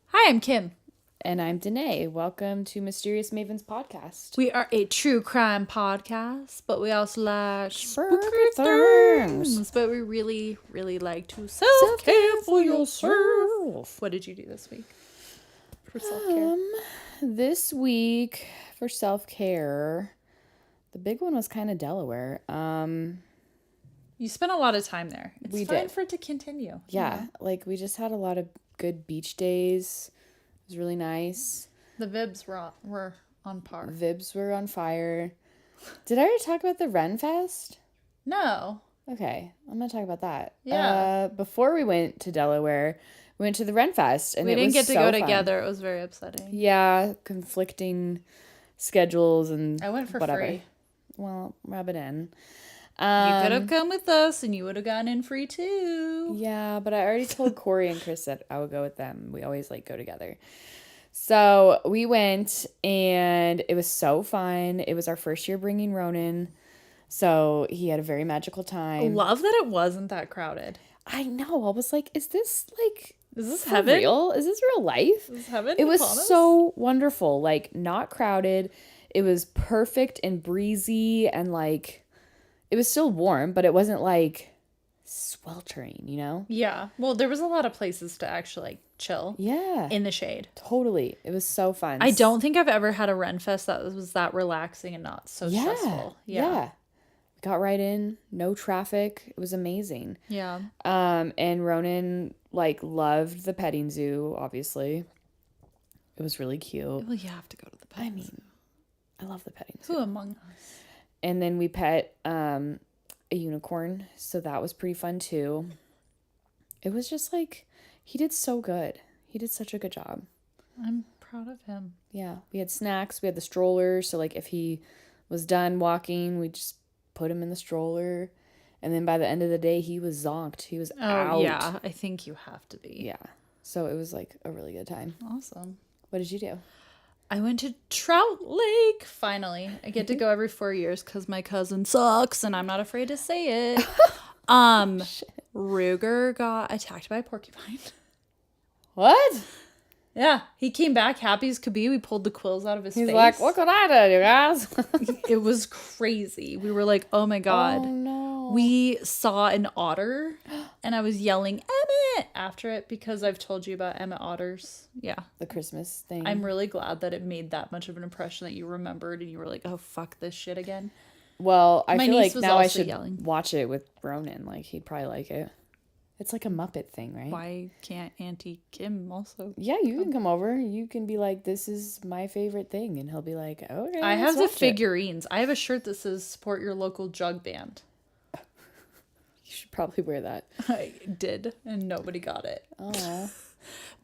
Hi, I'm Kim. And I'm Denae. Welcome to Mysterious Maven's podcast. We are a true crime podcast, but we also like spooky things. things. But we really, really like to self-care for yourself. What did you do this week for self-care? This week for self-care, the big one was kind of Delaware. You spent a lot of time there. It's We fine did. for it to continue. Yeah, like we just had a lot of good beach days. It was really nice. The vibes were on par. Vibs were on fire. Did I already talk about the Ren Fest? No. Okay, I'm gonna talk about that. Yeah. Before we went to Delaware, we went to the Ren Fest, and We it didn't was get to so go fun. together. It was very upsetting. Yeah, conflicting schedules and I went for whatever. free. Well, rub it in. You could have come with us and you would have gotten in free too. Yeah, but I already told Corey and Chris that I would go with them. We always go together. So we went and it was so fun. It was our first year bringing Ronan. So he had a very magical I time. love that it wasn't that crowded. I know. I was like, is this Is this for heaven? real? Is this real life? Is heaven It was upon us? so wonderful. Not crowded. It was perfect and breezy and it was still warm, but it wasn't sweltering, you know? Yeah. Well, there was a lot of places to actually chill Yeah. in the shade. Totally. It was so fun. I don't think I've ever had a Ren Fest that was that relaxing and not so stressful. Yeah. Got right in, no traffic. It was amazing. Yeah. And Ronan loved the petting zoo, obviously. It was really cute. Well, you have to go to the pet. I love the petting zoo. Who among us? And then we pet a unicorn, so that was pretty fun too. It was just he did so good. He did such a good job. I'm proud of him. Yeah, we had snacks. We had the stroller, so if he was done walking, we just put him in the stroller. And then by the end of the day, he was zonked. He was out. Yeah, I think you have to be. Yeah. So it was a really good time. Awesome. What did you do? I went to Trout Lake, finally. I get to go every 4 years because my cousin sucks and I'm not afraid to say it. Ruger got attacked by a porcupine. What? Yeah, he came back happy as could be. We pulled the quills out of his face. He's like, what could I do, you guys? It was crazy. We were like, oh my God. Oh, no. We saw an otter and I was yelling, Emmett, after it because I've told you about Emmett otters. Yeah. The Christmas thing. I'm really glad that it made that much of an impression that you remembered and you were like, oh, fuck this shit again. Well, I My feel niece was now I also should yelling. watch it with Ronan. He'd probably like it. It's like a Muppet thing, right? Why can't Auntie Kim also? Yeah, you can come over. You can be like, this is my favorite thing. And he'll be like, okay, I have let's the watch it. figurines. I have a shirt that says support your local jug band. You should probably wear that. I did, and nobody got it. Oh.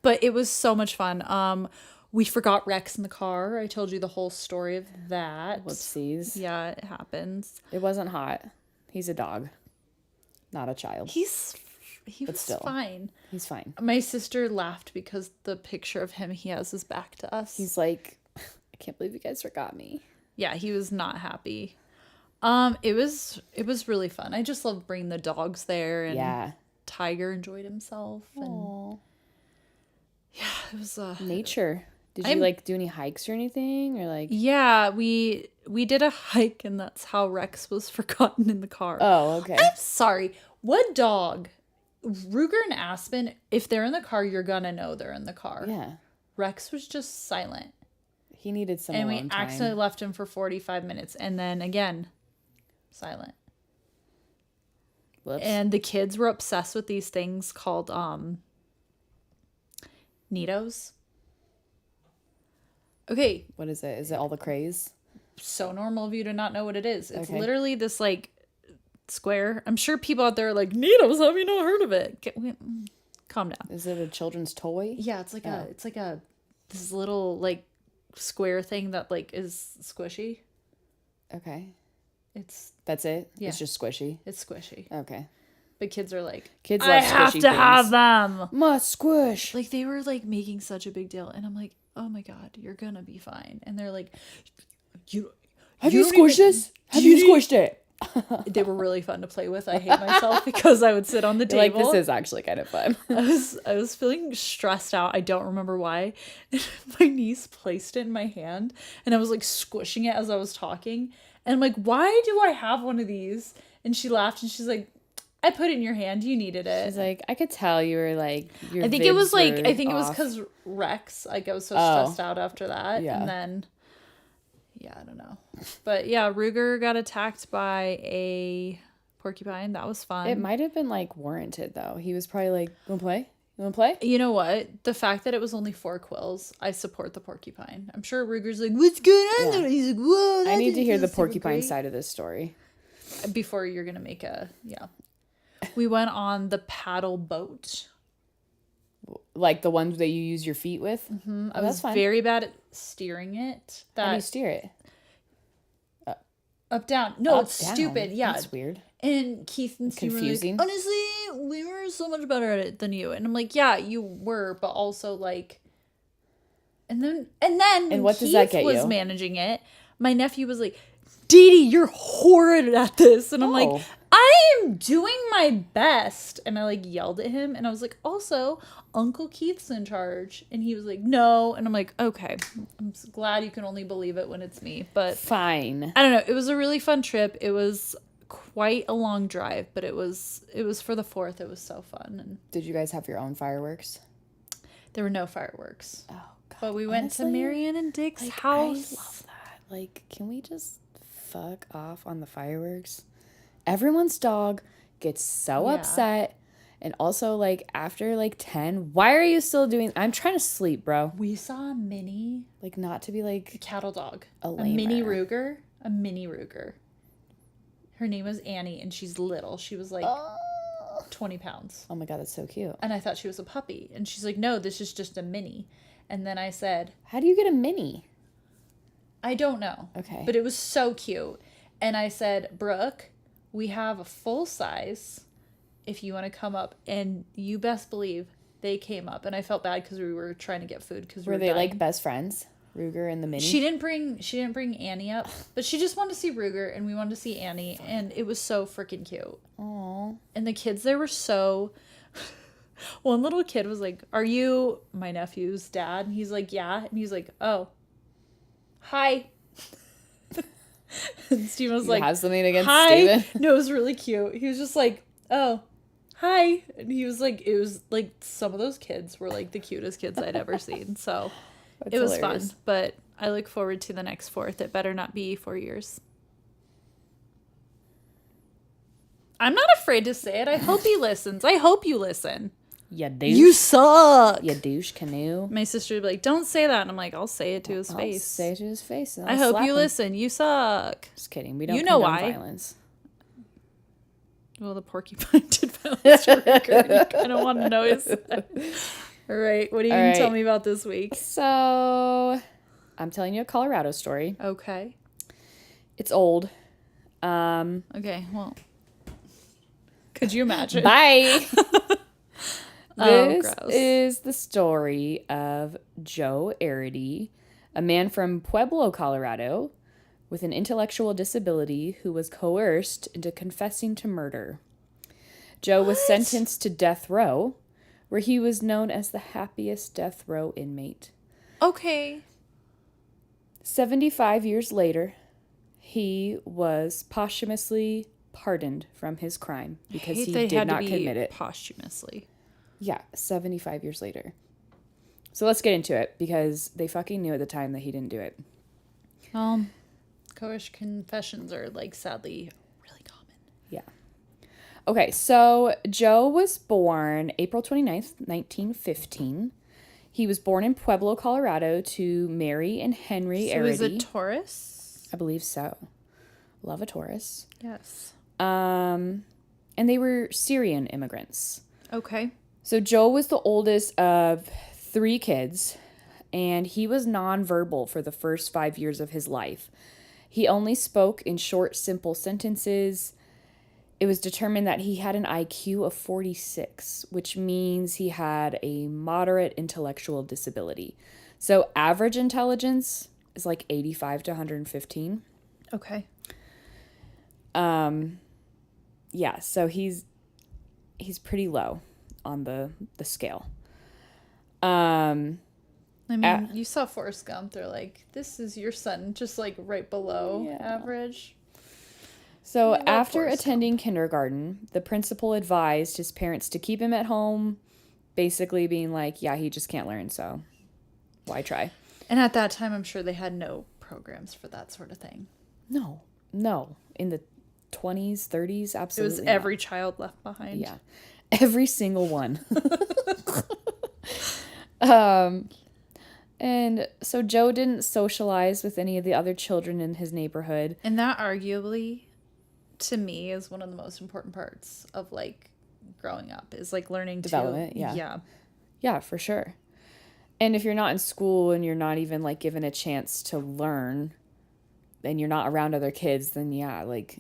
But it was so much fun. We forgot Rex in the car. I told you the whole story of that. Whoopsies. Yeah, it happens. It wasn't hot. He's a dog, not a child. He But was still. fine. He's fine. My sister laughed because the picture of him, he has his back to us. He's like, I can't believe you guys forgot me. Yeah, he was not happy. It was really fun. I just love bringing the dogs there, and Yeah. Tiger enjoyed himself. And Aww. yeah, it was Nature. Did you do any hikes or anything, or Yeah, we did a hike, and that's how Rex was forgotten in the car. Oh, okay. I'm sorry. What dog? Ruger and Aspen, if they're in the car, you're gonna know they're in the car. Yeah. Rex was just silent. He needed some And we alone time. accidentally left him for 45 minutes. And then again, silent. Whoops. And the kids were obsessed with these things called Neatos. Okay, What is it? Is it all the craze? so normal of you to not know what it is. It's Okay. literally this like square. I'm sure people out there are like, Needles, have you not heard of it? Calm down. Is it a children's toy? Yeah, it's like this little like square thing that like is squishy. Okay. It's That's it? Yeah. It's just squishy? It's squishy. Okay. But kids are like, Kids I love have squishy to have things. them. Must squish. Like they were like making such a big deal, and I'm like, oh my god, you're gonna be fine. And they're like, Have you squished this? Have you squished it? They were really fun to play with. I hate myself because I would sit on the table. Like, this is actually kind of fun. I was feeling stressed out. I don't remember why. And my niece placed it in my hand, and I was like squishing it as I was talking. And I'm like, why do I have one of these? And she laughed, and she's like, I put it in your hand. You needed it. She's like, I could tell you were like, your I think it was like, I think it was off. because Rex, like I was so stressed out after that. Yeah. And then, yeah, I don't know. But yeah, Ruger got attacked by a porcupine. That was fun. It might have been like warranted though. He was probably like, you wanna play? You wanna play? You know what? The fact that it was only 4 quills, I support the porcupine. I'm sure Ruger's like, what's going on there? He's like, whoa. I need to hear the porcupine side of this story. Before you're going to make yeah. We went on the paddle boat. Like the ones that you use your feet with? Mm-hmm. I was very bad at steering it. How do you steer it? Up, down. No, Up, it's down. stupid. Yeah. That's weird. And Keith and Steve Confusing. were like, honestly, we were so much better at it than you. And I'm like, yeah, you were, but also like, and then when what does that get was you? managing it, my nephew was like, Dee Dee, you're horrid at this. And I'm like, Oh. I am doing my best. And I like yelled at him. And I was like, also, Uncle Keith's in charge. And he was like, no. And I'm like, okay, I'm glad you can only believe it when it's me. But Fine. I don't know. It was a really fun trip. It was quite a long drive, but it was for the 4th. It was so fun. And Did you guys have your own fireworks? there were no fireworks. Oh, God. But we went to Honestly, Marianne and Dick's like, house. I love that. Like, can we just fuck off on the fireworks? Everyone's dog gets so Yeah. upset. And also, like, after, like, 10, why are you still doing... I'm trying to sleep, bro. We saw a mini Like, not to be, like... cattle dog. A mini lamer. Ruger. A mini Ruger. Her name was Annie, and she's little. She was like 20 pounds. Oh, my God, that's so cute. And I thought she was a puppy. And she's like, no, this is just a mini. And then I said, How do you get a mini? I don't know. Okay. But it was so cute. And I said, Brooke, we have a full size if you want to come up. And you best believe they came up. And I felt bad because we were trying to get food because we Were were they, dying. like, best friends? Ruger and the mini? She didn't bring Annie up, but she just wanted to see Ruger and we wanted to see Annie, and it was so freaking cute. Aww. And the kids there were so one little kid was like, "Are you my nephew's dad?" And he's like, "Yeah." And he's like, "Oh. Hi." And Steven was like, have something against "Hi." Steven? No, it was really cute. He was just like, "Oh. Hi." And he was like, it was like some of those kids were like the cutest kids I'd ever seen. So That's it was hilarious. fun, but I look forward to the next 4th. It better not be 4 years. I'm not afraid to say it. I hope he listens. I hope you listen. Ya douche. You suck. Ya douche canoe. My sister would be like, don't say that. And I'm like, I'll say it to his I'll face. say it to his face. And I I'll hope slap you him. listen. You suck. Just kidding. We don't You know condone why. violence. Well, the porcupine did violence to Ricker. I don't want to know his. All right. What are you going to tell me about this week? So, I'm telling you a Colorado story. Okay. It's old. Okay. Well, could you imagine? Bye. This gross. is the story of Joe Arridy, a man from Pueblo, Colorado, with an intellectual disability who was coerced into confessing to murder. Joe was sentenced to death row, where he was known as the happiest death row inmate. Okay. 75 years later, he was posthumously pardoned from his crime because he did not commit it. Posthumously. Yeah, 75 years later. So let's get into it because they fucking knew at the time that he didn't do it. Coerced confessions are like sadly really common. Yeah. Okay, so Joe was born April 29th, 1915. He was born in Pueblo, Colorado to Mary and Henry So Arridy. is it Taurus? I believe so. Love a Taurus. Yes. And they were Syrian immigrants. Okay. So Joe was the oldest of 3 kids, and he was nonverbal for the first 5 years of his life. He only spoke in short, simple sentences. It was determined that he had an IQ of 46, which means he had a moderate intellectual disability. So average intelligence is like 85 to 115. Okay. Yeah, so he's pretty low on the scale. I mean, you saw Forrest Gump. They're like, this is your son, just like right below average. So after attending kindergarten, the principal advised his parents to keep him at home, basically being like, yeah, he just can't learn, so why try? And at that time, I'm sure they had no programs for that sort of thing. No. In the 20s, 30s, absolutely. It was every child left behind. Yeah. Every single one. And so Joe didn't socialize with any of the other children in his neighborhood. And that arguably, to me, is one of the most important parts of like growing up, is like learning Development, to... Yeah. Yeah, for sure. And if you're not in school and you're not even like given a chance to learn, and you're not around other kids, then yeah, like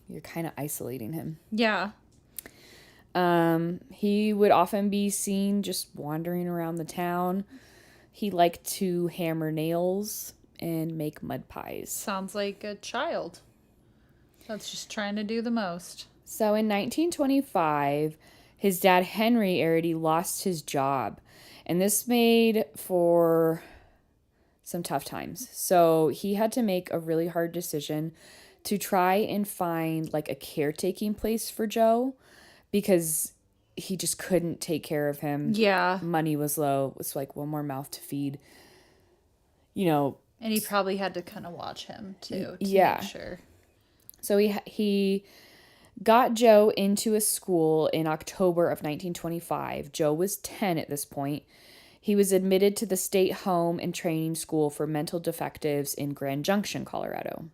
you're kind of isolating him. Yeah. He would often be seen just wandering around the town. He liked to hammer nails and make mud pies. Sounds like a child that's just trying to do the most. So in 1925, his dad, Henry Arridy, lost his job. And this made for some tough times. So he had to make a really hard decision to try and find like a caretaking place for Joe, because he just couldn't take care of him. Yeah. Money was low. It was like one more mouth to feed. You know. And he probably had to kind of watch him too. To make sure. So he got Joe into a school in October of 1925. Joe was 10 at this point. He was admitted to the State Home and Training School for Mental Defectives in Grand Junction, Colorado.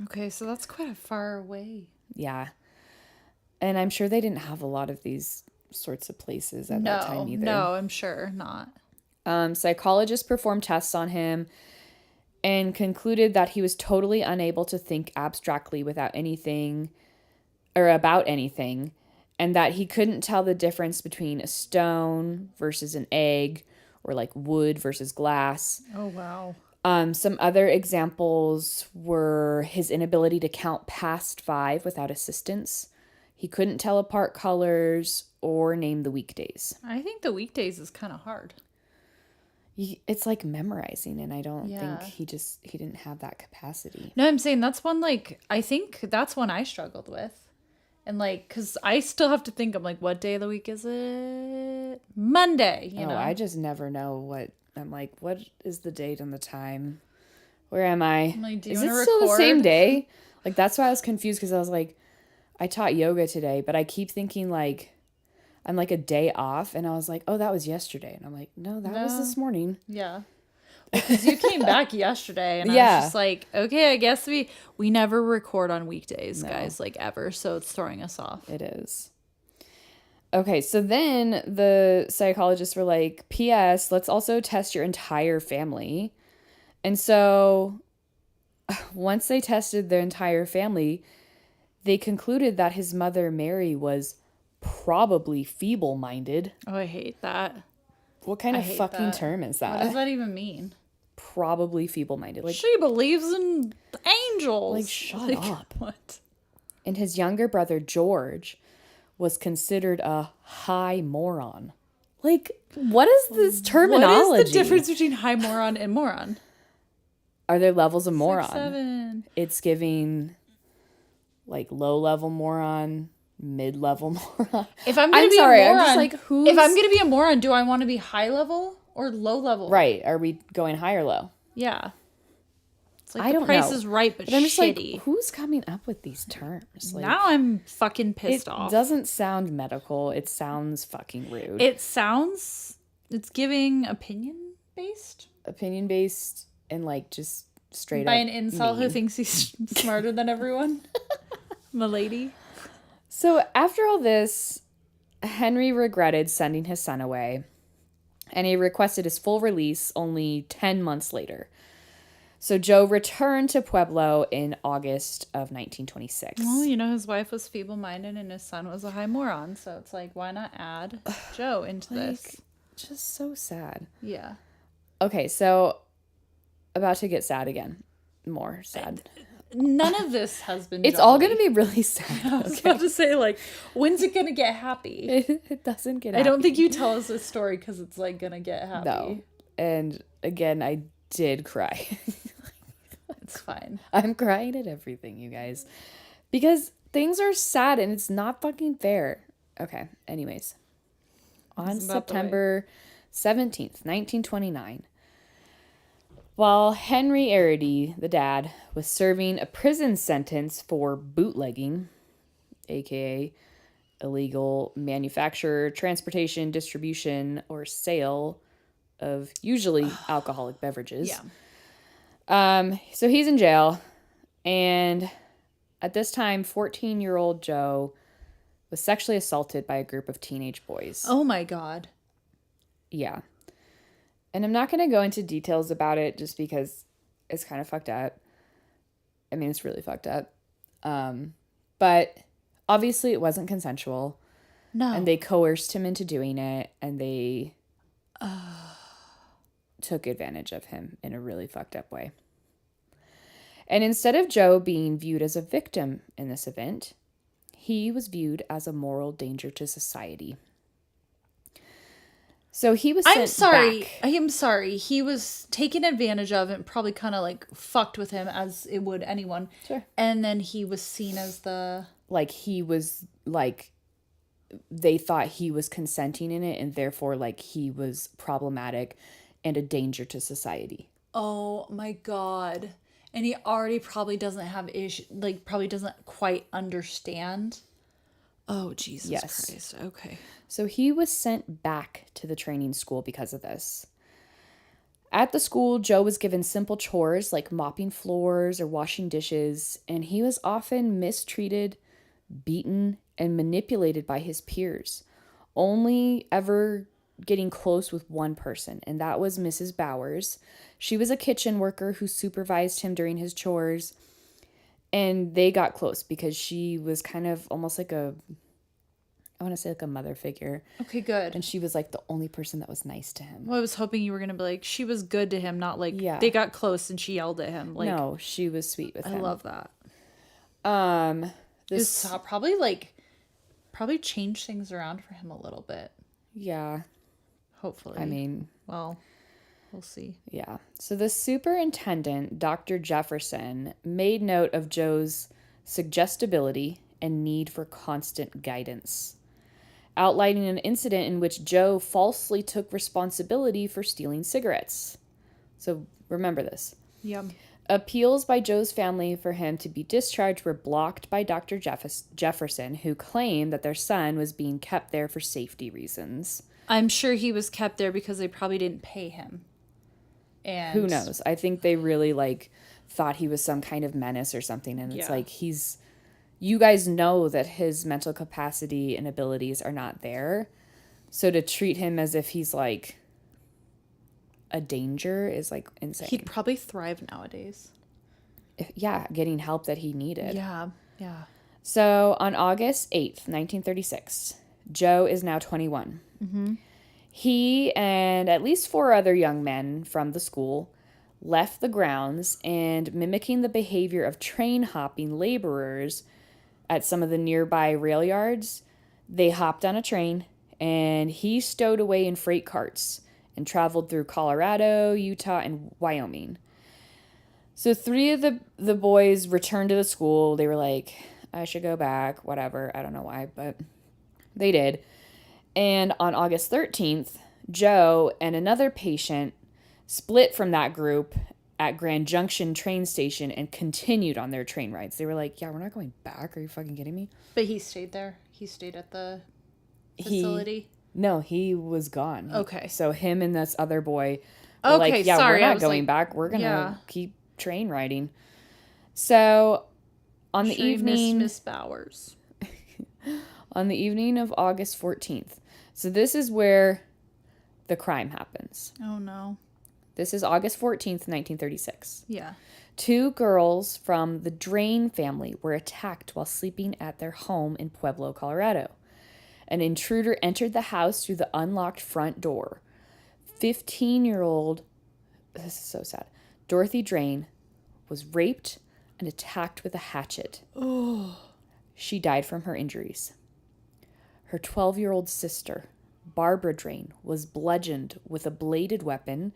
Okay, so that's quite a far away. Yeah. And I'm sure they didn't have a lot of these sorts of places at that time either. No, I'm sure not. Psychologists performed tests on him and concluded that he was totally unable to think abstractly without anything or about anything, and that he couldn't tell the difference between a stone versus an egg, or like wood versus glass. Oh, wow. Some other examples were his inability to count past 5 without assistance. He couldn't tell apart colors or name the weekdays. I think the weekdays is kind of hard. It's like memorizing, and I don't think he didn't have that capacity. No, I'm saying that's one, like, I think that's one I struggled with. And like, because I still have to think, I'm like, what day of the week is it? Monday, you know? I just never know what, I'm like, what is the date and the time? Where am I? I'm like, is it still the same day? Like, that's why I was confused, because I was like, I taught yoga today, but I keep thinking like, I'm like a day off, and I was like, oh, that was yesterday. And I'm like, no, that was this morning. Yeah. Because you came back yesterday, and I was just like, okay, I guess we never record on weekdays, guys, like ever. So it's throwing us off. It is. Okay, so then the psychologists were like, P.S., let's also test your entire family. And so once they tested their entire family, they concluded that his mother, Mary, was probably feeble-minded. Oh, I hate that. What kind of fucking term is that? What does that even mean? Probably feeble-minded. Like, she believes in angels. Like, shut up. What? And his younger brother, George, was considered a high moron. Like, what is this terminology? What is the difference between high moron and moron? Are there levels of moron? 6, 7. It's giving, like, low-level moron, mid-level moron. If I'm gonna be a moron, I'm just like, who's... If I'm gonna be a moron, do I want to be high level or low level? Right. Are we going high or low? Yeah. It's like I don't Price know. is Right, but I'm just shitty. like, who's coming up with these terms? Like, now I'm fucking pissed off. It doesn't sound medical. It sounds fucking rude. It sounds It's giving opinion based. Opinion based and like just straight By up an incel who mean. thinks he's smarter than everyone. Milady. So after all this, Henry regretted sending his son away, and he requested his full release only 10 months later. So Joe returned to Pueblo in August of 1926. Well, you know, his wife was feeble-minded and his son was a high moron, so it's like, why not add Joe into this? Just so sad. Yeah. Okay, so about to get sad again. More sad. None of this has been It's jolly. all going to be really sad. I was about to say, like, when's it going to get happy? It doesn't get I don't happy. think you tell us this story because it's, like, going to get happy. No. And again, I did cry. It's fine. I'm crying at everything, you guys. Because things are sad and it's not fucking fair. Okay, anyways. On September 17th, 1929, while Henry Arridy, the dad, was serving a prison sentence for bootlegging, aka illegal manufacture, transportation, distribution, or sale of usually alcoholic beverages. Yeah. So he's in jail, and at this time, 14-year-old Joe was sexually assaulted by a group of teenage boys. Oh my God. Yeah. And I'm not going to go into details about it just because it's kind of fucked up. I mean, it's really fucked up. But obviously it wasn't consensual. No. And they coerced him into doing it, and they took advantage of him in a really fucked up way. And instead of Joe being viewed as a victim in this event, he was viewed as a moral danger to society. So he was sent back. I am sorry. He was taken advantage of and probably kind of like fucked with him as it would anyone. Sure. And then he was seen as the... Like he was like, they thought he was consenting in it, and therefore like he was problematic and a danger to society. Oh my God. And he already probably doesn't have probably doesn't quite understand. Oh, Jesus Christ. Okay. So he was sent back to the training school because of this. At the school, Joe was given simple chores like mopping floors or washing dishes, and he was often mistreated, beaten, and manipulated by his peers, only ever getting close with one person, and that was Mrs. Bowers. She was a kitchen worker who supervised him during his chores, and they got close because she was kind of almost like I want to say like a mother figure. Okay, good. And she was like the only person that was nice to him. Well, I was hoping you were going to be like, she was good to him, not like they got close and she yelled at him. Like, no, she was sweet with him. I love that. This probably changed things around for him a little bit. Yeah. Hopefully. I mean, well, we'll see. Yeah. So the superintendent, Dr. Jefferson, made note of Joe's suggestibility and need for constant guidance, outlining an incident in which Joe falsely took responsibility for stealing cigarettes. So remember this. Yeah. Appeals by Joe's family for him to be discharged were blocked by Dr. Jefferson, who claimed that their son was being kept there for safety reasons. I'm sure he was kept there because they probably didn't pay him. And who knows? I think they really thought he was some kind of menace or something. And it's like, you guys know that his mental capacity and abilities are not there. So to treat him as if he's like a danger is like insane. He'd probably thrive nowadays. Getting help that he needed. Yeah. So on August 8th, 1936, Joe is now 21. Mm-hmm. He and at least 4 other young men from the school left the grounds, and mimicking the behavior of train hopping laborers at some of the nearby rail yards, they hopped on a train and he stowed away in freight carts and traveled through Colorado, Utah, and Wyoming. So 3 of the boys returned to the school. They were like, I should go back, whatever. I don't know why, but they did. And on August 13th, Joe and another patient split from that group at Grand Junction train station and continued on their train rides. They were like, we're not going back. Are you fucking kidding me? But he stayed there. He stayed at the facility. No, he was gone. Okay. So him and this other boy were like, yeah, sorry, we're I not was going like, back. We're going to yeah. keep train riding. So on the Sure you missed evening... Miss Bowers. on the evening of August 14th. So this is where the crime happens. Oh, no. This is August 14th, 1936. Yeah. 2 girls from the Drain family were attacked while sleeping at their home in Pueblo, Colorado. An intruder entered the house through the unlocked front door. 15-year-old, this is so sad, Dorothy Drain was raped and attacked with a hatchet. Oh. She died from her injuries. Her 12-year-old sister, Barbara Drain, was bludgeoned with a bladed weapon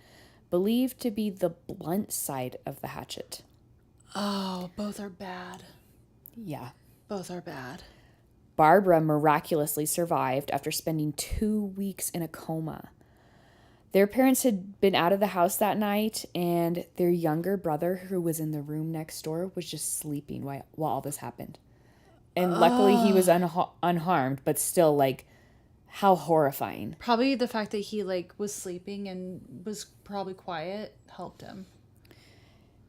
believed to be the blunt side of the hatchet. Oh, both are bad. Yeah. Both are bad. Barbara miraculously survived after spending 2 weeks in a coma. Their parents had been out of the house that night, and their younger brother, who was in the room next door, was just sleeping while all this happened. And luckily he was unharmed, but still, like, how horrifying. Probably the fact that he, like, was sleeping and was probably quiet helped him.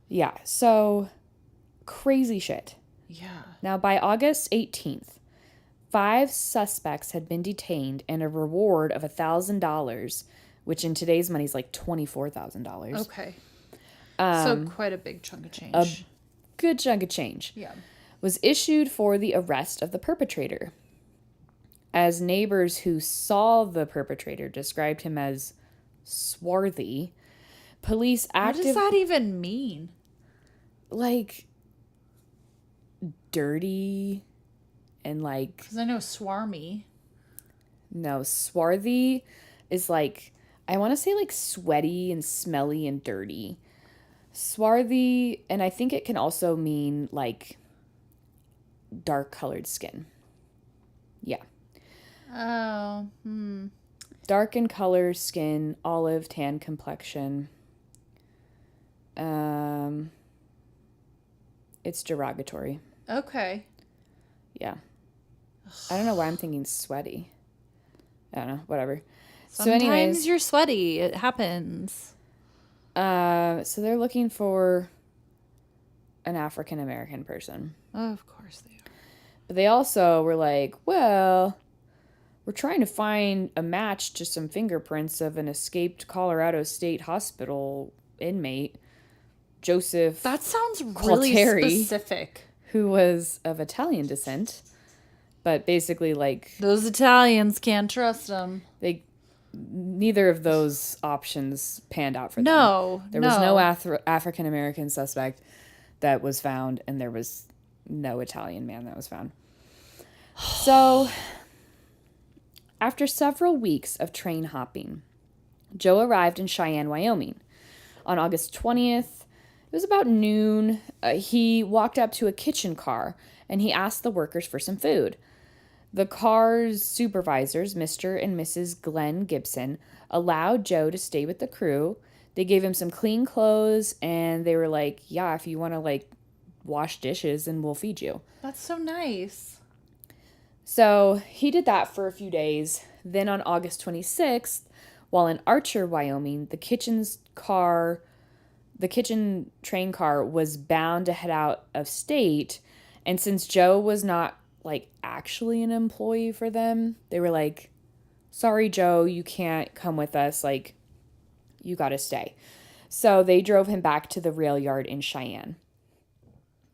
Yeah, so crazy shit. Yeah. Now, by August 18th, 5 suspects had been detained and a reward of $1,000, which in today's money is like $24,000. Okay. So quite a big chunk of change. Good chunk of change. Yeah. Was issued for the arrest of the perpetrator. As neighbors who saw the perpetrator described him as swarthy, police What does that even mean? like dirty and like... Because I know swarmy. No, swarthy is like, I want to say like sweaty and smelly and dirty. Swarthy, and I think it can also mean like dark colored skin. Yeah. Oh. Dark in color, skin, olive, tan complexion. It's derogatory. Okay. Yeah. I don't know why I'm thinking sweaty. I don't know, whatever. Sometimes you're sweaty. It happens. So they're looking for an African American person. Oh, of course they are. But they also were like, well, we're trying to find a match to some fingerprints of an escaped Colorado State Hospital inmate, Joseph. That sounds really specific. Who was of Italian descent. But basically, like... Those Italians, can't trust them. Neither of those options panned out for them. No. There was no African-American suspect that was found, and there was no Italian man that was found. So, after several weeks of train hopping, Joe arrived in Cheyenne, Wyoming. On August 20th, it was about noon, he walked up to a kitchen car, and he asked the workers for some food. The car's supervisors, Mr. and Mrs. Glenn Gibson, allowed Joe to stay with the crew. They gave him some clean clothes, and they were like, yeah, if you want to, like, wash dishes, then we'll feed you. That's so nice. So he did that for a few days. Then on August 26th, while in Archer, Wyoming, the kitchen train car was bound to head out of state. And since Joe was not, like, actually an employee for them, they were like, sorry, Joe, you can't come with us. Like, you got to stay. So they drove him back to the rail yard in Cheyenne.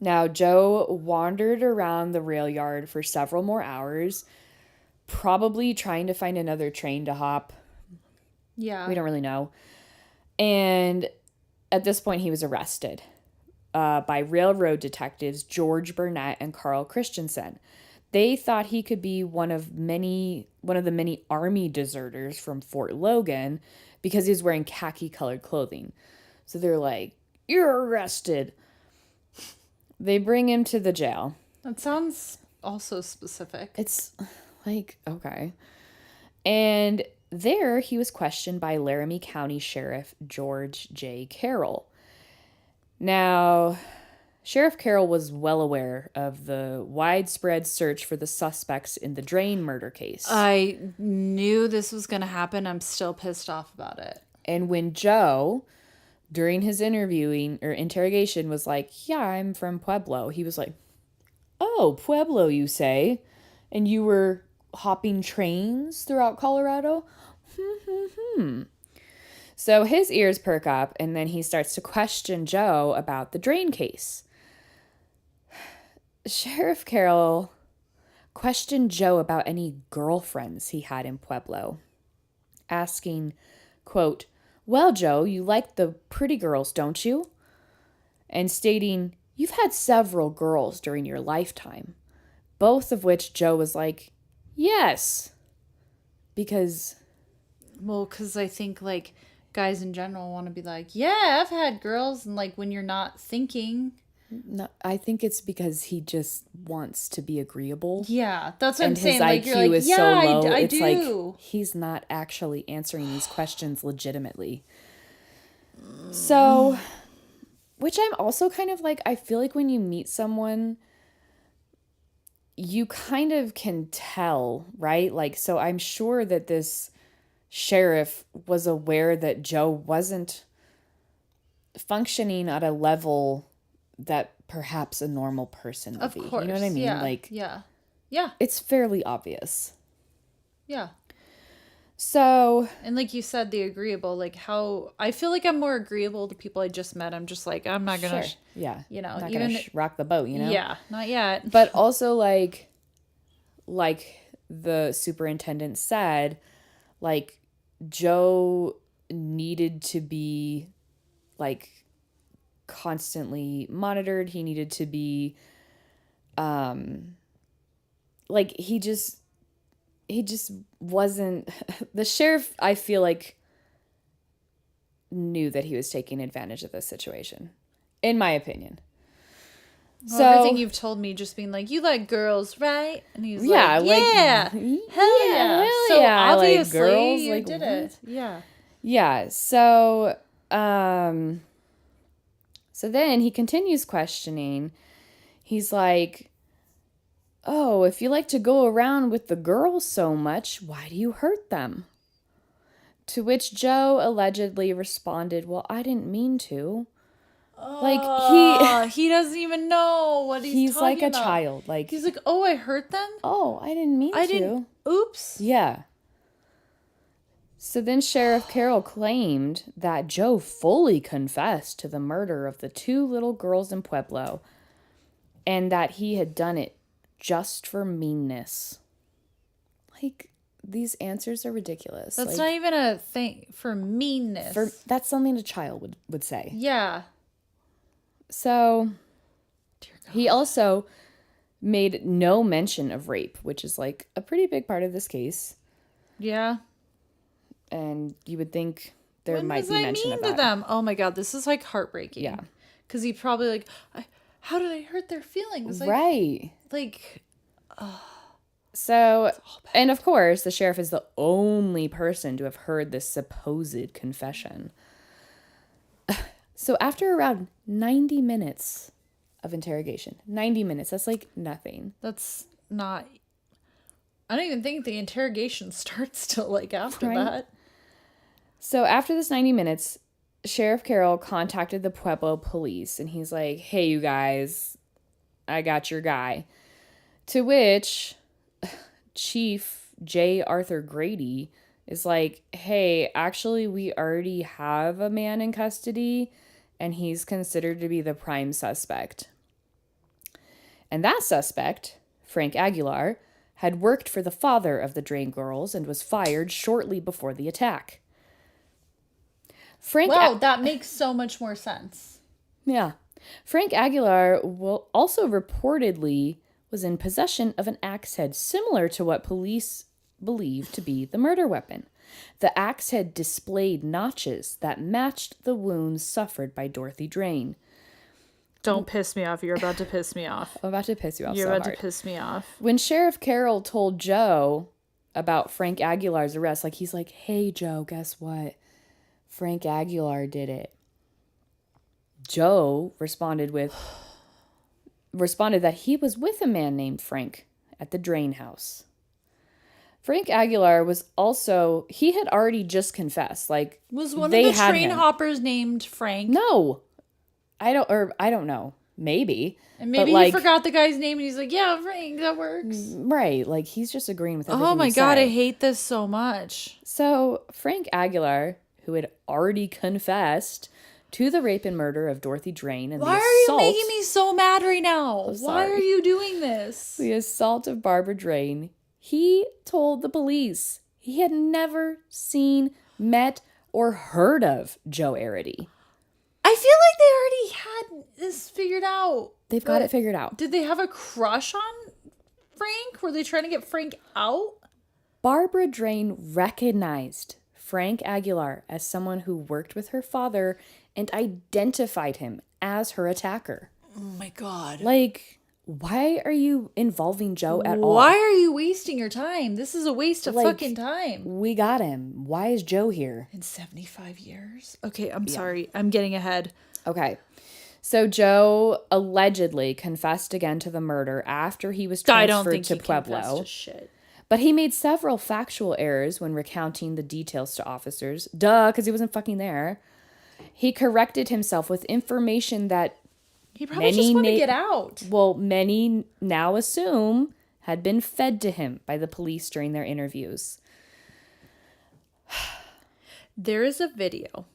Now, Joe wandered around the rail yard for several more hours, probably trying to find another train to hop. Yeah. We don't really know. And at this point, he was arrested by railroad detectives George Burnett and Carl Christensen. They thought he could be one of the many Army deserters from Fort Logan because he was wearing khaki-colored clothing. So they're like, you're arrested. They bring him to the jail. That sounds also specific. It's like, okay. And there he was questioned by Laramie County Sheriff George J. Carroll. Now, Sheriff Carroll was well aware of the widespread search for the suspects in the Drain murder case. I knew this was going to happen. I'm still pissed off about it. And when Joe, during his interrogation, was like, yeah, I'm from Pueblo, he was like, oh, Pueblo, you say? And you were hopping trains throughout Colorado? So his ears perk up, and then he starts to question Joe about the Drain case. Sheriff Carroll questioned Joe about any girlfriends he had in Pueblo, asking, quote, well, Joe, you like the pretty girls, don't you? And stating, you've had several girls during your lifetime, both of which Joe was like, yes, because... Well, because I think, like, guys in general want to be like, yeah, I've had girls, and, like, when you're not thinking... No, I think it's because he just wants to be agreeable. Yeah, that's what I'm And his saying. Like, you're IQ like, is yeah, so low, I it's do. like he's not actually answering these questions legitimately. So, which I'm also kind of like, I feel like when you meet someone, you kind of can tell, right? Like, so I'm sure that this sheriff was aware that Joe wasn't functioning at a level that perhaps a normal person would Of be. course. You know what I mean? Yeah. Like, yeah. Yeah. it's fairly obvious. Yeah. So, And like you said, the agreeable, like how I feel like I'm more agreeable to people I just met. I'm just like, I'm not going to, sure. Yeah. you know, Not even gonna rock the boat, you know? Yeah, not yet. But also like the superintendent said, like Joe needed to be like constantly monitored. He needed to be like he just wasn't the sheriff, I feel like, knew that he was taking advantage of this situation, in my opinion. Well, So everything you've told me just being like, you like girls, right? And he's yeah, like, yeah, hell yeah. hell So yeah, I like obviously girls, you like, did what? it. Yeah. Yeah, so so then he continues questioning. He's like, oh, if you like to go around with the girls so much, why do you hurt them? To which Joe allegedly responded, well, I didn't mean to. Like, he doesn't even know what he's talking like a about. child. Like, He's like, oh, I hurt them? oh, I didn't mean I to. didn't. Oops. Yeah. So then Sheriff Carroll claimed that Joe fully confessed to the murder of the two little girls in Pueblo and that he had done it just for meanness. Like, these answers are ridiculous. That's like, not even a thing for meanness. that's something a child would say. Yeah. So Dear God. he also made no mention of rape, which is like a pretty big part of this case. Yeah. And you would think there When might was be I mention mean of to that. them? Oh my God, this is like heartbreaking. Yeah. Because he probably like, how did I hurt their feelings? Like, Right. Like, So, and of course, the sheriff is the only person to have heard this supposed confession. So after around 90 minutes of interrogation, 90 minutes, that's like nothing. that's not. I don't even think the interrogation starts till like after Right. that. So after this 90 minutes, Sheriff Carroll contacted the Pueblo police and he's like, hey, you guys, I got your guy. To which Chief J. Arthur Grady is like, hey, actually, we already have a man in custody and he's considered to be the prime suspect. And that suspect, Frank Aguilar, had worked for the father of the Drain girls and was fired shortly before the attack. Wow, that makes so much more sense. Yeah. Frank Aguilar also reportedly was in possession of an axe head similar to what police believe to be the murder weapon. The axe head displayed notches that matched the wounds suffered by Dorothy Drain. Don't piss me off. You're about to piss me off. I'm about to piss you off You're so about hard. to piss me off. When Sheriff Carroll told Joe about Frank Aguilar's arrest, like he's like, hey, Joe, guess what? Frank Aguilar did it. Joe responded with, responded that he was with a man named Frank at the Drain House. Frank Aguilar was also, he had already just confessed. Like, Was one they of the had train him. hoppers named Frank? No. I don't know. Maybe. And maybe but, he forgot the guy's name and he's like, yeah, Frank, that works. Right. Like, he's just agreeing with everything Oh my you God, say. I hate this so much. So, Frank Aguilar, who had already confessed to the rape and murder of Dorothy Drain and Why the are assault... you making me so mad right now? Why are you doing this? The assault of Barbara Drain, he told the police he had never seen, met, or heard of Joe Arridy. I feel like they already had this figured out. They've got it figured out. Did they have a crush on Frank? Were they trying to get Frank out? Barbara Drain recognized Frank Aguilar as someone who worked with her father and identified him as her attacker. Oh my God. Like, why are you involving Joe at all? Why are you wasting your time? This is a waste of fucking time. We got him. Why is Joe here? In 75 years? Okay, I'm sorry. I'm getting ahead. Okay. So Joe allegedly confessed again to the murder after he was transferred to Pueblo. Shit. But he made several factual errors when recounting the details to officers. Duh, because he wasn't fucking there. He corrected himself with information that he probably just wanted to get out. Well, many now assume had been fed to him by the police during their interviews. There is a video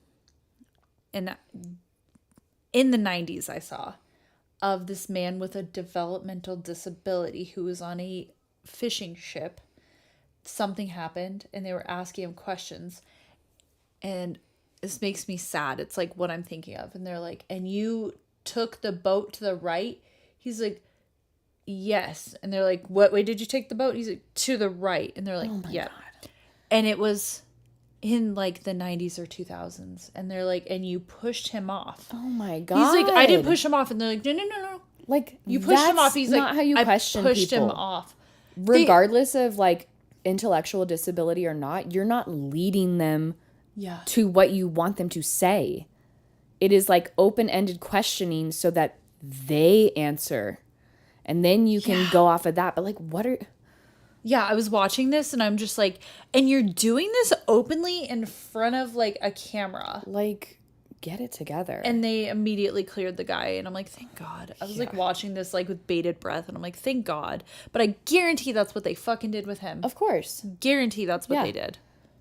in the 90s I saw of this man with a developmental disability who was on a fishing ship. Something happened and they were asking him questions. And this makes me sad. It's like what I'm thinking of. And they're like, and you took the boat to the right? He's like, yes. And they're like, what way did you take the boat? He's like, to the right. And they're like, yeah. God. And it was in like the 90s or 2000s. And they're like, and you pushed him off. Oh my God. He's like, I didn't push him off. And they're like, no. Like, you pushed him off. He's not like, how you question I pushed people. him off. Regardless of like intellectual disability or not, you're not leading them to what you want them to say. It is like open-ended questioning so that they answer. And then you can go off of that. But like, what are... Yeah, I was watching this and I'm just like, and you're doing this openly in front of like a camera. Like, get it together. And they immediately cleared the guy. And I'm like, thank God. I was like watching this like with bated breath. And I'm like, thank God. But I guarantee that's what they fucking did with him. Of course. Guarantee that's what they did.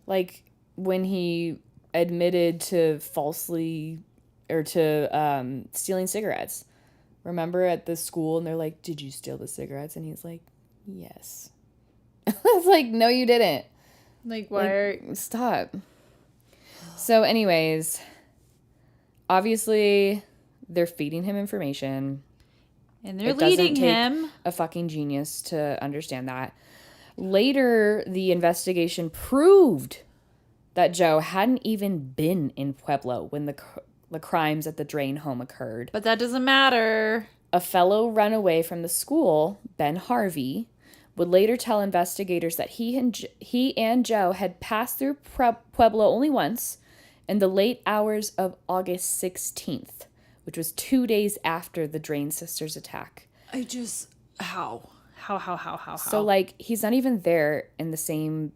Like when he admitted to falsely... or to stealing cigarettes. Remember at the school and they're like, did you steal the cigarettes? And he's like, yes. It's like, no, you didn't. Like, why? Like, stop. So anyways, obviously they're feeding him information. And they're leading him. A fucking genius to understand that. Later, the investigation proved that Joe hadn't even been in Pueblo when the crimes at the Drain home occurred. But that doesn't matter. A fellow runaway from the school, Ben Harvey, would later tell investigators that he and Joe had passed through Pueblo only once in the late hours of August 16th, which was 2 days after the Drain sisters' attack. How? So, like, he's not even there in the same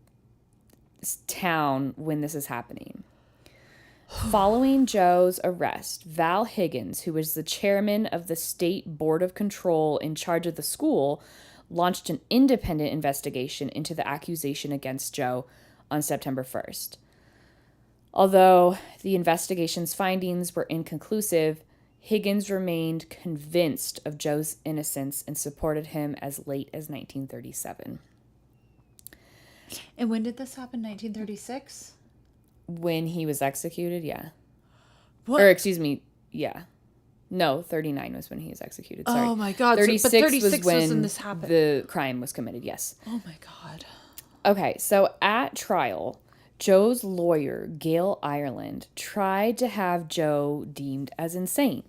town when this is happening. Following Joe's arrest, Val Higgins, who was the chairman of the state board of control in charge of the school, launched an independent investigation into the accusation against Joe on September 1st. Although the investigation's findings were inconclusive, Higgins remained convinced of Joe's innocence and supported him as late as 1937. And when did this happen? 1936? When he was executed, yeah. What? Or, excuse me, yeah. No, 39 was when he was executed. Sorry. Oh my God. 36, but 36 was when when this happened. The crime was committed, yes. Oh my God. Okay, so at trial, Joe's lawyer, Gail Ireland, tried to have Joe deemed as insane.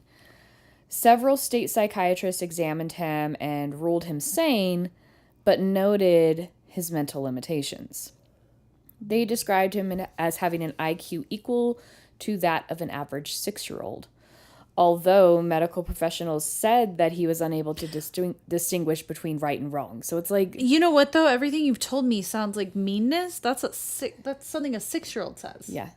Several state psychiatrists examined him and ruled him sane, but noted his mental limitations. They described him as having an IQ equal to that of an average 6-year-old. although medical professionals said that he was unable to distinguish between right and wrong. So it's like, You know what though? Everything you've told me sounds like meanness. That's something a 6-year-old says. yeah,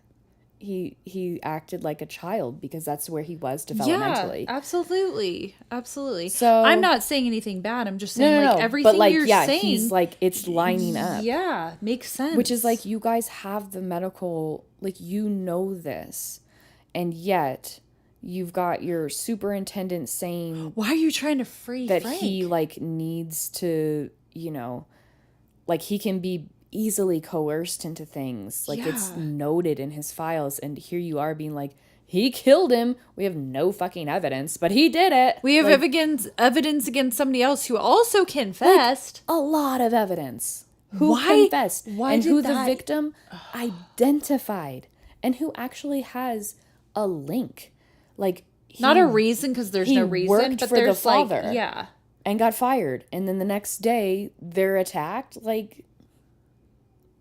he acted like a child because that's where he was developmentally. Yeah, absolutely. Absolutely. So I'm not saying anything bad. I'm just saying everything but like, you're yeah, saying. he's like, it's lining up. Yeah, makes sense. Which is like, you guys have the medical, like, you know this. And yet you've got your superintendent saying, why are you trying to free that Frank? he like needs to, like, he can be easily coerced into things. Like, it's noted in his files, and here you are being like, he killed him. We have no fucking evidence, but he did it. We have like, evidence against somebody else who also confessed. Like, a lot of evidence. Who confessed? Why and did who that? The victim identified, and who actually has a link. Like, not a reason, because there's no reason, worked but for there's the father, like, yeah, and got fired, and then the next day they're attacked. Like,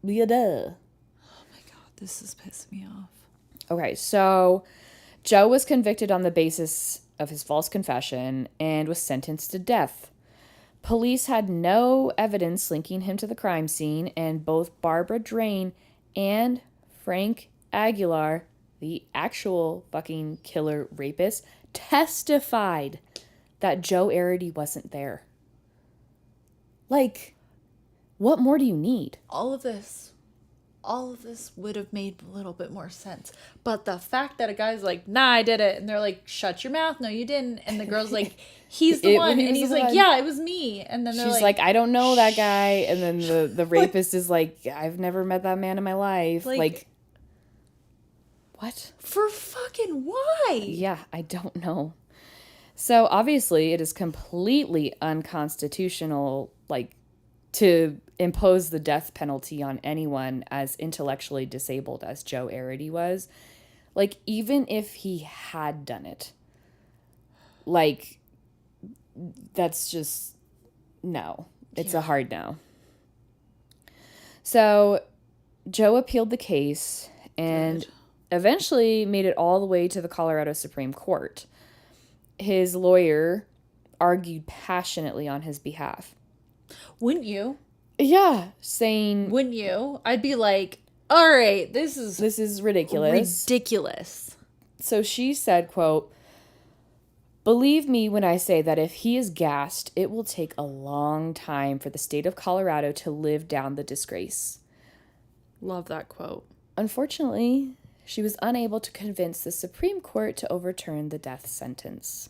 yeah, duh. Oh my god, this is pissing me off. Okay, so Joe was convicted on the basis of his false confession and was sentenced to death. Police had no evidence linking him to the crime scene, and both Barbara Drain and Frank Aguilar, the actual fucking killer rapist, testified that Joe Arridy wasn't there. Like, what more do you need? All of this would have made a little bit more sense. But the fact that a guy's like, nah, I did it. And they're like, shut your mouth. No, you didn't. And the girl's like, he's the one. And he's like, yeah, it was me. And then she's like, I don't know that guy. And then the rapist is like, I've never met that man in my life. Like, what? For fucking why? Yeah, I don't know. So obviously it is completely unconstitutional, like, to impose the death penalty on anyone as intellectually disabled as Joe Arridy was. Like, even if he had done it, like, that's just, no. It's a hard no. So Joe appealed the case and eventually made it all the way to the Colorado Supreme Court. His lawyer argued passionately on his behalf. Wouldn't you? Yeah, saying... Wouldn't you? I'd be like, all right, this is ridiculous. Ridiculous. So she said, quote, "Believe me when I say that if he is gassed, it will take a long time for the state of Colorado to live down the disgrace." Love that quote. Unfortunately, she was unable to convince the Supreme Court to overturn the death sentence.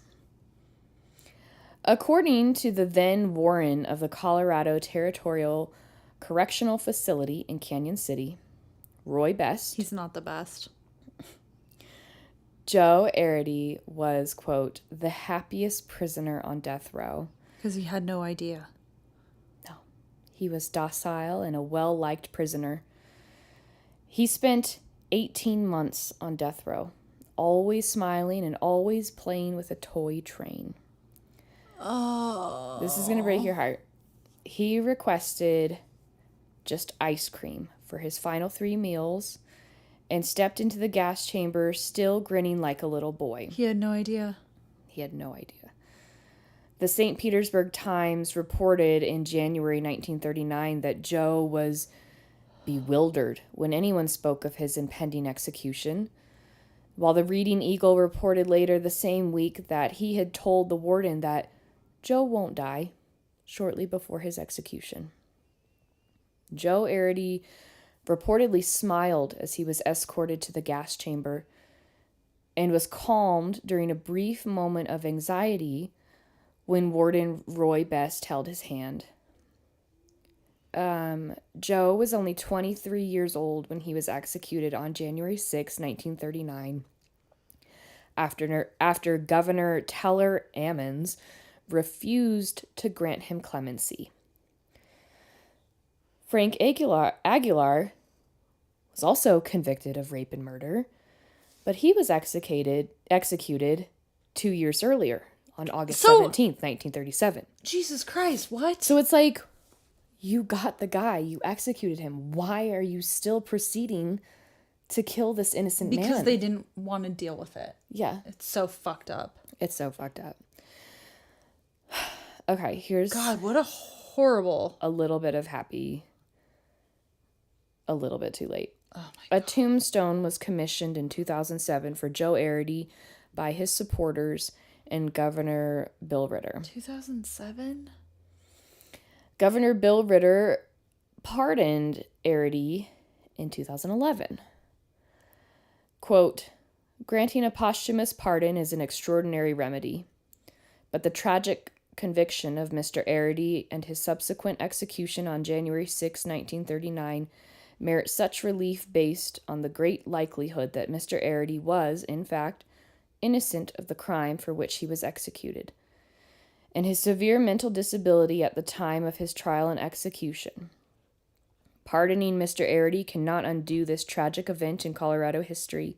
According to the then warden of the Colorado Territorial Correctional Facility in Canyon City, Roy Best. He's not the best. Joe Arridy was, quote, the happiest prisoner on death row. Because he had no idea. No. He was docile and a well-liked prisoner. He spent 18 months on death row, always smiling and always playing with a toy train. Oh. This is going to break your heart. He requested just ice cream for his final 3 meals and stepped into the gas chamber still grinning like a little boy. He had no idea. He had no idea. The St. Petersburg Times reported in January 1939 that Joe was bewildered when anyone spoke of his impending execution, while the Reading Eagle reported later the same week that he had told the warden that Joe won't die shortly before his execution. Joe Arridy reportedly smiled as he was escorted to the gas chamber and was calmed during a brief moment of anxiety when Warden Roy Best held his hand. Joe was only 23 years old when he was executed on January 6, 1939, after Governor Teller Ammons refused to grant him clemency. Frank Aguilar was also convicted of rape and murder, but he was executed 2 years earlier on August 17th, 1937. Jesus Christ, what? So it's like, you got the guy, you executed him. Why are you still proceeding to kill this innocent man. Because they didn't want to deal with it. Yeah. It's so fucked up. It's so fucked up. Okay, here's... God, what a horrible... A little bit of happy... A little bit too late. Oh my God. A tombstone was commissioned in 2007 for Joe Arridy by his supporters and Governor Bill Ritter. 2007? Governor Bill Ritter pardoned Arridy in 2011. Quote, granting a posthumous pardon is an extraordinary remedy, but the tragic conviction of Mr. Arridy and his subsequent execution on January 6, 1939 merit such relief based on the great likelihood that Mr. Arridy was, in fact, innocent of the crime for which he was executed, and his severe mental disability at the time of his trial and execution. Pardoning Mr. Arridy cannot undo this tragic event in Colorado history.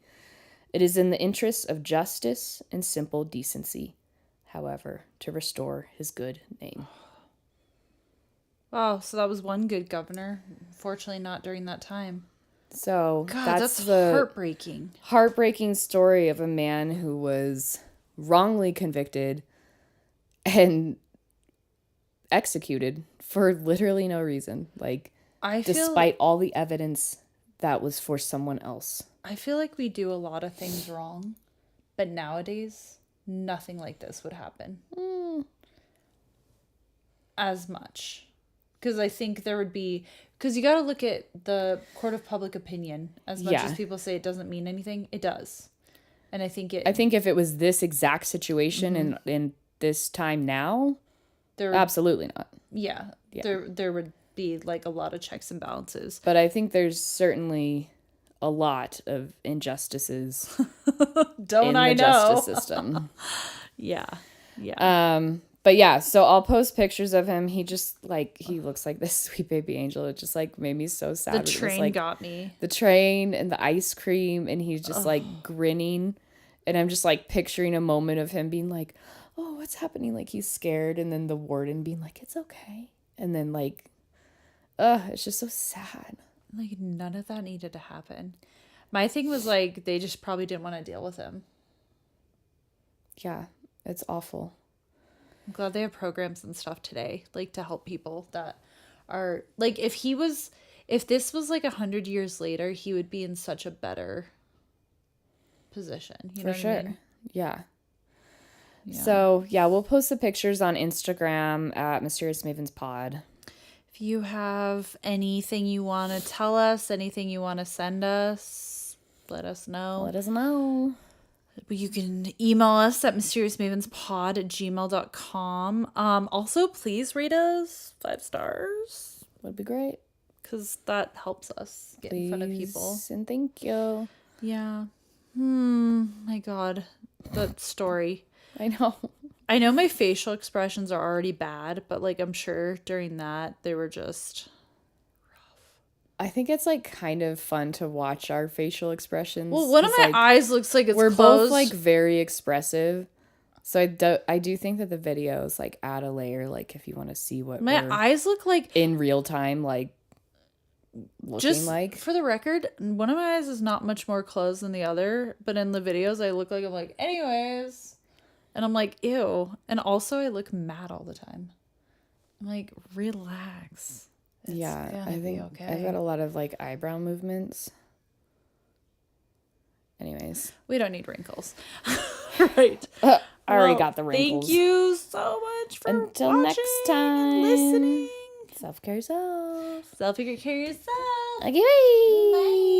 It is in the interests of justice and simple decency, however, to restore his good name. Wow, so that was one good governor. Fortunately, not during that time. So God, that's the heartbreaking. Heartbreaking story of a man who was wrongly convicted and executed for literally no reason. Like, despite all the evidence that was for someone else. I feel like we do a lot of things wrong, but nowadays, nothing like this would happen. As much. Because I think there would be... Because you got to look at the court of public opinion. As much as people say it doesn't mean anything, it does. And I think if it was this exact situation in this time now, absolutely not. Yeah. There would be like a lot of checks and balances. But I think there's certainly a lot of injustices in the justice system. Yeah. But yeah, so I'll post pictures of him. He just he looks like this sweet baby angel. It just made me so sad. The train got me. The train and the ice cream, and he's just grinning, and I'm just picturing a moment of him being like, "Oh, what's happening?" Like he's scared, and then the warden being like, "It's okay," and then it's just so sad. Like none of that needed to happen. My thing was they just probably didn't want to deal with him. Yeah, it's awful. I'm glad they have programs and stuff today, to help people that are if this was 100 years later, he would be in such a better position. You know what I mean? Yeah. So yeah, we'll post the pictures on Instagram at mysteriousmavenspod. If you have anything you want to tell us, anything you want to send us, let us know. You can email us at mysteriousmavenspod@gmail.com. Also, please rate us 5 stars. Would be great. Because that helps us get in front of people. And thank you. Yeah. My God. That story. I know. I know my facial expressions are already bad, but I'm sure during that they were just... I think it's kind of fun to watch our facial expressions. Well, one of my eyes looks like it's we're closed. Both very expressive. So I do think that the videos add a layer if you want to see what my eyes look like in real time looking just for the record, one of my eyes is not much more closed than the other, but in the videos I look I'm anyways, and I'm ew, and also I look mad all the time. I'm relax. I think okay. I've got a lot of eyebrow movements. Anyways, we don't need wrinkles. Right. I already got the wrinkles. Thank you so much for until next time and listening. Self-care yourself. Self-care yourself. Okay, bye. Bye.